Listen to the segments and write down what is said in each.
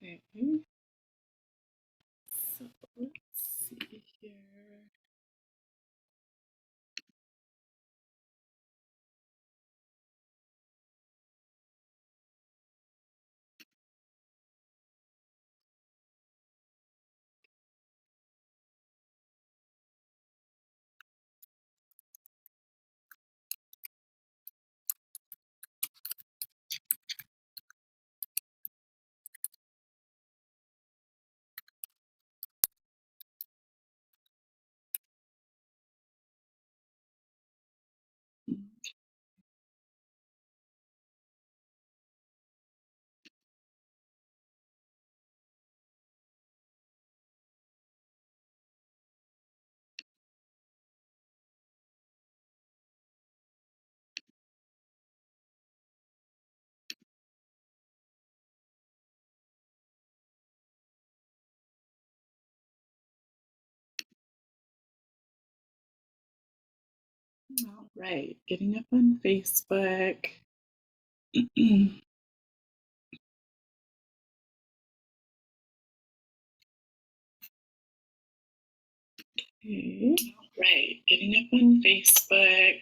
Okay, so let's see here. All right, getting up on Facebook. Okay, all right, getting up on Facebook.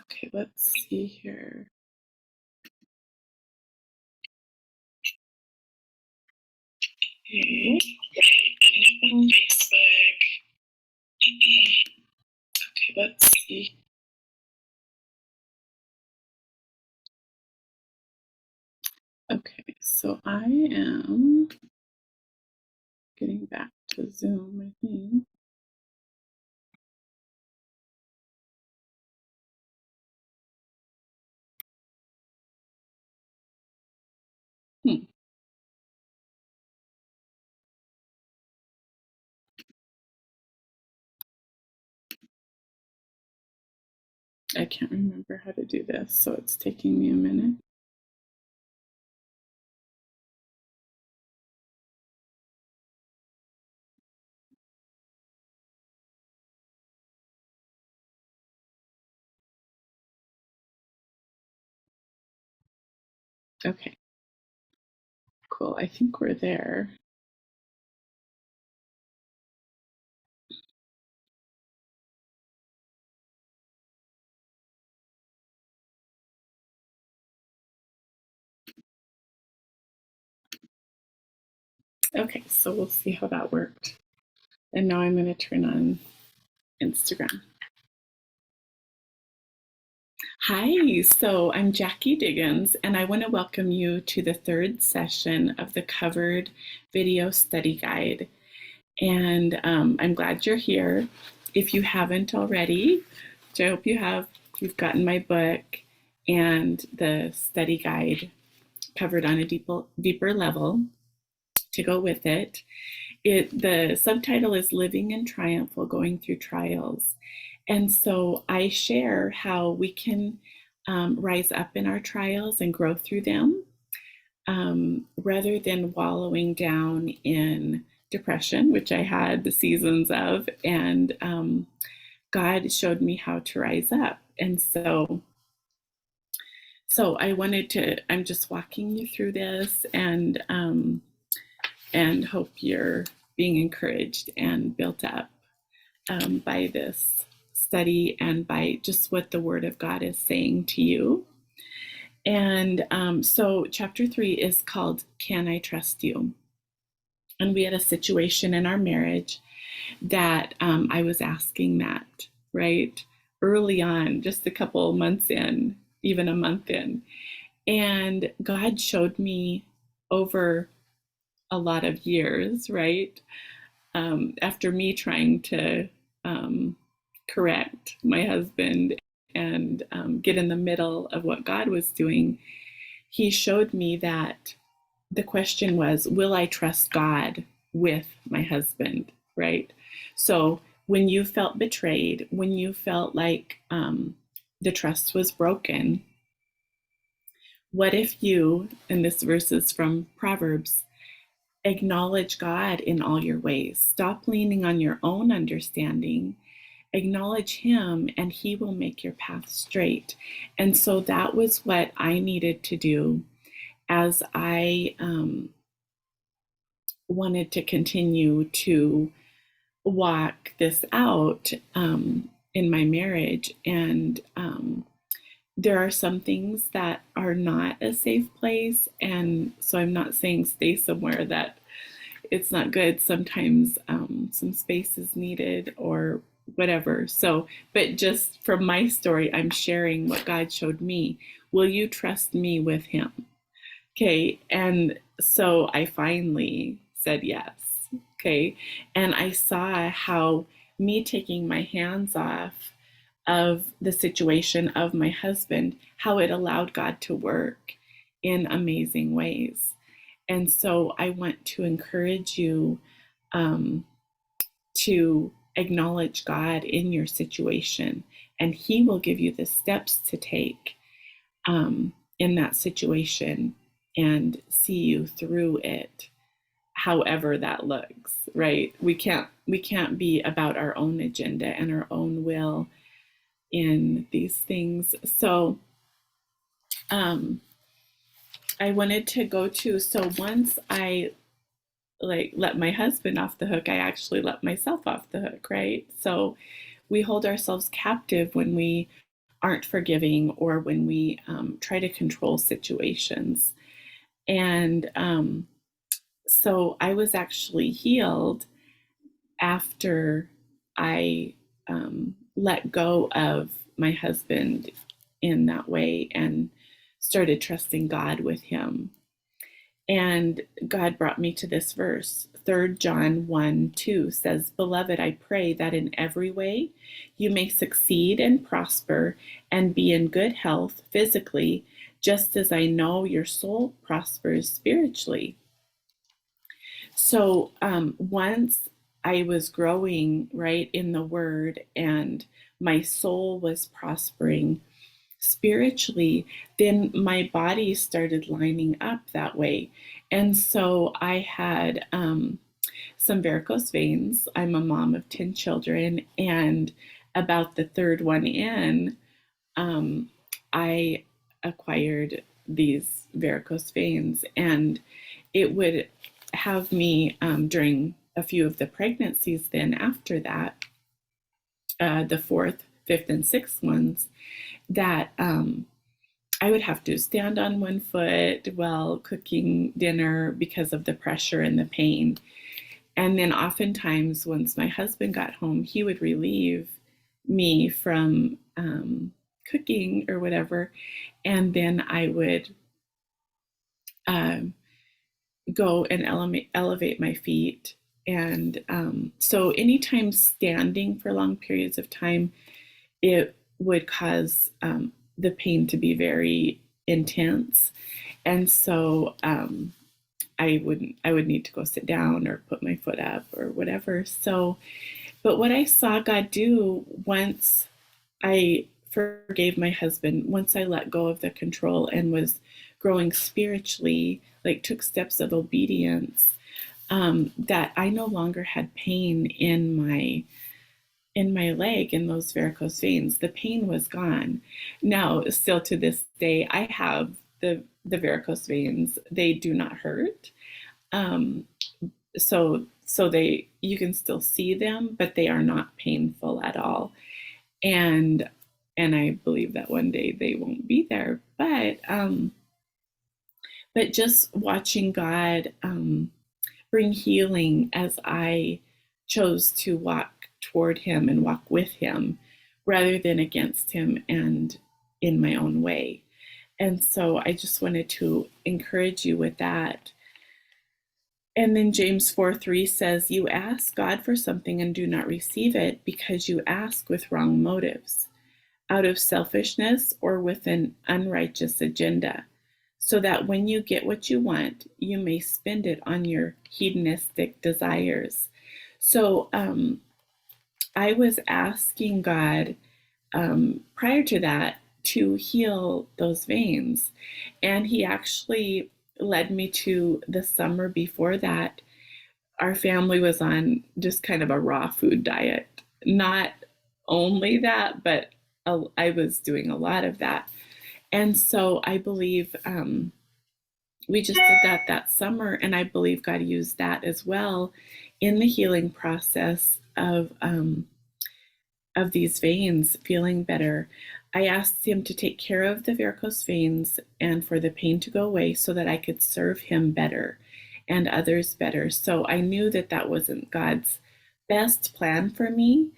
Okay, let's see here. Okay, right, getting up on Facebook. Okay, let's see. Okay, so I am getting back to Zoom, I think. Hmm. I can't remember how to do this, so it's taking me a minute. Okay, cool. I think we're there. Okay, so we'll see how that worked. And now I'm going to turn on Instagram. Hi, so I'm Jackie Diggins, and I want to welcome you to the third session of the Covered Video Study Guide. And I'm glad you're here. If you haven't already, which I hope you have, you've gotten my book and the study guide covered on a deeper level to go with it. The subtitle is Living in Triumph While Going Through Trials. And so I share how we can rise up in our trials and grow through them rather than wallowing down in depression, which I had the seasons of. And God showed me how to rise up. And so I'm just walking you through this and hope you're being encouraged and built up by this study and by just what the Word of God is saying to you. And so, chapter 3 is called Can I Trust You? And we had a situation in our marriage that I was asking that, right? Early on, just a couple months in, even a month in. And God showed me over a lot of years, right? After me trying to correct my husband and get in the middle of what God was doing, he showed me that the question was, will I trust God with my husband, right? So when you felt betrayed, when you felt like the trust was broken, what if you, and this verse is from Proverbs, acknowledge God in all your ways. Stop leaning on your own understanding. Acknowledge Him, and He will make your path straight. And so that was what I needed to do. as I wanted to continue to walk this out in my marriage. And there are some things that are not a safe place. And so I'm not saying stay somewhere that it's not good. Sometimes some space is needed or whatever. So, but just from my story, I'm sharing what God showed me. Will you trust me with him? Okay. And so I finally said yes. Okay. And I saw how me taking my hands off of the situation of my husband, how it allowed God to work in amazing ways. And so I want to encourage you um, to acknowledge God in your situation, and He will give you the steps to take in that situation and see you through it, however that looks. Right? We can't be about our own agenda and our own will in these things. So I wanted to go to, so once I let my husband off the hook, I actually let myself off the hook, right? So we hold ourselves captive when we aren't forgiving or when we try to control situations. And so I was actually healed after I let go of my husband in that way and started trusting God with him. And God brought me to this verse. 3 John 1:2 says, Beloved, I pray that in every way you may succeed and prosper and be in good health physically, just as I know your soul prospers spiritually. So once I was growing right in the word and my soul was prospering spiritually, then my body started lining up that way. And so I had some varicose veins. I'm a mom of 10 children, and about the third one in, I acquired these varicose veins, and it would have me during a few of the pregnancies then after that, the fourth, fifth, and sixth ones, that I would have to stand on one foot while cooking dinner because of the pressure and the pain. And then oftentimes, once my husband got home, he would relieve me from cooking or whatever. And then I would go and elevate my feet. And so anytime standing for long periods of time, it would cause the pain to be very intense. And so I would need to go sit down or put my foot up or whatever. So, but what I saw God do once I forgave my husband, once I let go of the control and was growing spiritually, like took steps of obedience, that I no longer had pain in my leg in those varicose veins. The pain was gone. Now, still to this day, I have the varicose veins. They do not hurt. Um, so they, you can still see them, but they are not painful at all. And I believe that one day they won't be there. But just watching God bring healing as I chose to walk toward Him and walk with Him rather than against Him and in my own way. And so I just wanted to encourage you with that. And then James 4:3 says, You ask God for something and do not receive it because you ask with wrong motives, out of selfishness or with an unrighteous agenda, so that when you get what you want, you may spend it on your hedonistic desires. So I was asking God prior to that to heal those veins. And He actually led me to the summer before that. Our family was on just kind of a raw food diet. Not only that, but I was doing a lot of that. And so I believe we just did that summer, and I believe God used that as well in the healing process of these veins feeling better. I asked him to take care of the varicose veins and for the pain to go away so that I could serve him better and others better. So I knew that that wasn't God's best plan for me,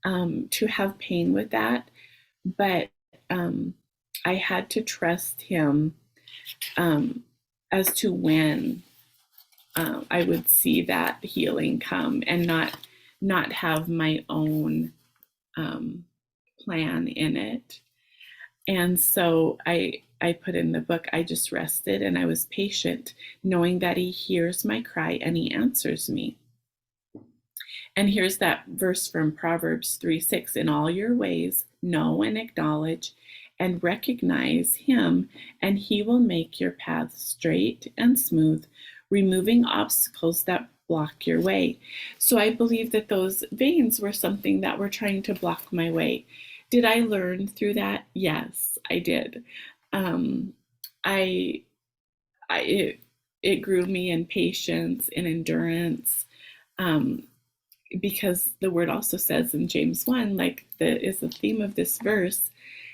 to have pain with that, but um, I had to trust him, um, as to when I would see that healing come, and not have my own um, plan in it. And so I put in the book, I just rested and I was patient, knowing that he hears my cry and he answers me. And here's that verse from Proverbs 3:6. In all your ways, know and acknowledge and recognize him, and he will make your path straight and smooth, removing obstacles that block your way. So I believe that those veins were something that were trying to block my way. Did I learn through that? Yes, I did. Um, I, it grew me in patience and endurance. Um, because the word also says in James 1, like is the theme of this verse,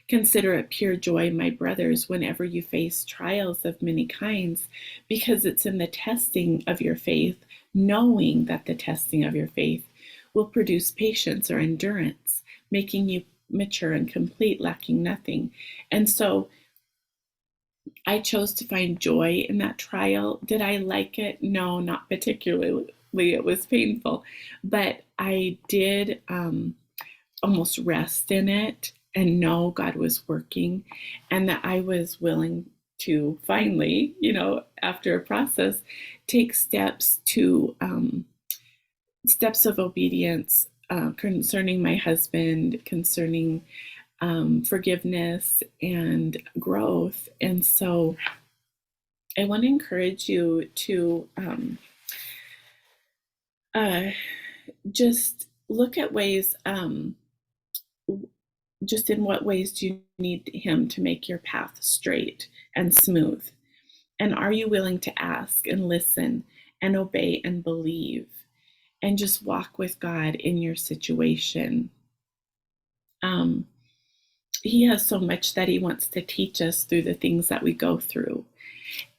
consider it pure joy, my brothers, whenever you face trials of many kinds, because it's in the testing of your faith, knowing that the testing of your faith will produce patience or endurance, making you mature and complete, lacking nothing. And so I chose to find joy in that trial. Did I like it? No, not particularly. It was painful, but I did almost rest in it and know God was working, and that I was willing to finally, after a process, take steps of obedience, concerning my husband, concerning forgiveness and growth. And so I want to encourage you to just look at ways, just in what ways do you need him to make your path straight and smooth? And are you willing to ask and listen and obey and believe and just walk with God in your situation? He has so much that he wants to teach us through the things that we go through.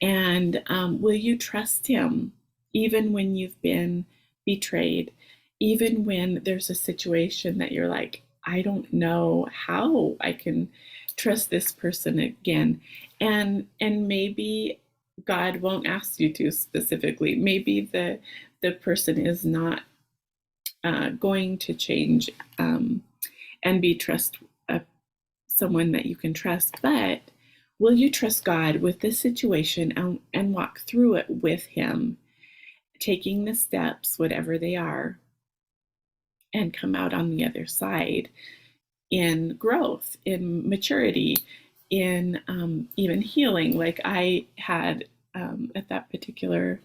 And will you trust him even when you've been betrayed, even when there's a situation that you're like, I don't know how I can trust this person again. And maybe God won't ask you to specifically. Maybe the person is not going to change, and be someone that you can trust. But will you trust God with this situation and walk through it with him, taking the steps, whatever they are, and come out on the other side in growth, in maturity, in even healing, like I had at that particular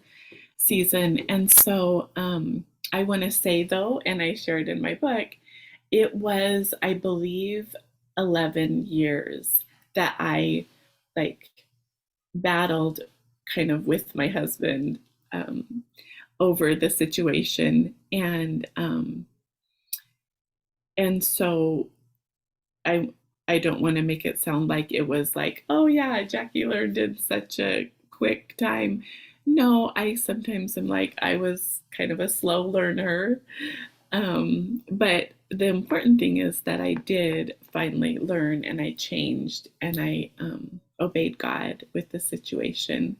season? And so I want to say, though, and I shared in my book, it was, I believe, 11 years that I like battled kind of with my husband over the situation. And so I don't want to make it sound like it was like, oh yeah, Jackie learned in such a quick time. No, I sometimes am like, I was kind of a slow learner. But the important thing is that I did finally learn, and I changed, and I obeyed God with the situation.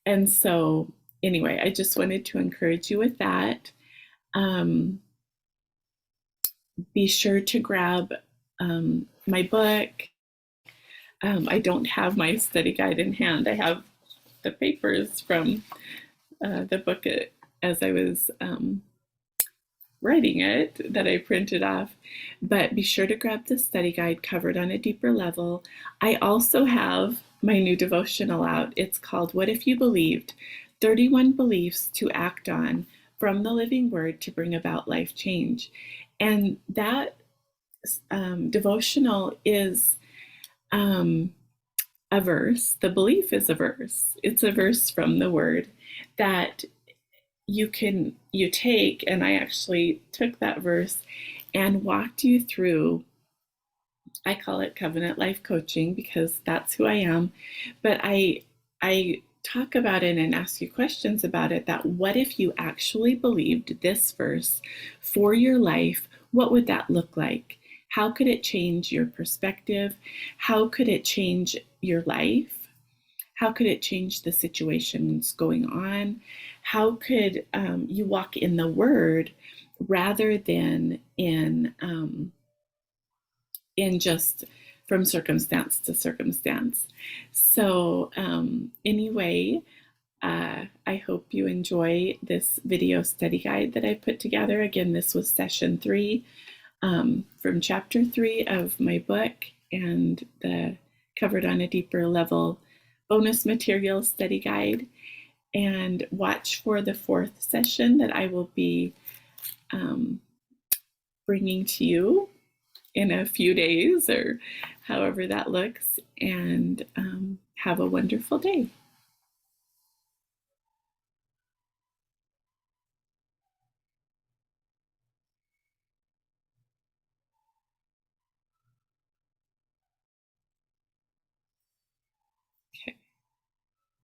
And so anyway, I just wanted to encourage you with that. Be sure to grab my book. I don't have my study guide in hand. I have the papers from the book as I was writing it that I printed off. But be sure to grab the study guide, Covered on a Deeper Level. I also have my new devotional out. It's called What If You Believed? 31 Beliefs to Act On from the Living Word to Bring About Life Change. And that devotional is a verse. The belief is a verse. It's a verse from the Word that you take, and I actually took that verse and walked you through. I call it covenant life coaching because that's who I am, but I talk about it and ask you questions about it. That what if you actually believed this verse for your life? What would that look like? How could it change your perspective? How could it change your life? How could it change the situations going on? How could you walk in the Word rather than in just from circumstance to circumstance? So anyway, I hope you enjoy this video study guide that I put together. Again, this was session 3 from chapter 3 of my book, and the Covered on a Deeper Level bonus material study guide. And watch for the 4th session that I will be bringing to you in a few days, or however that looks. And have a wonderful day.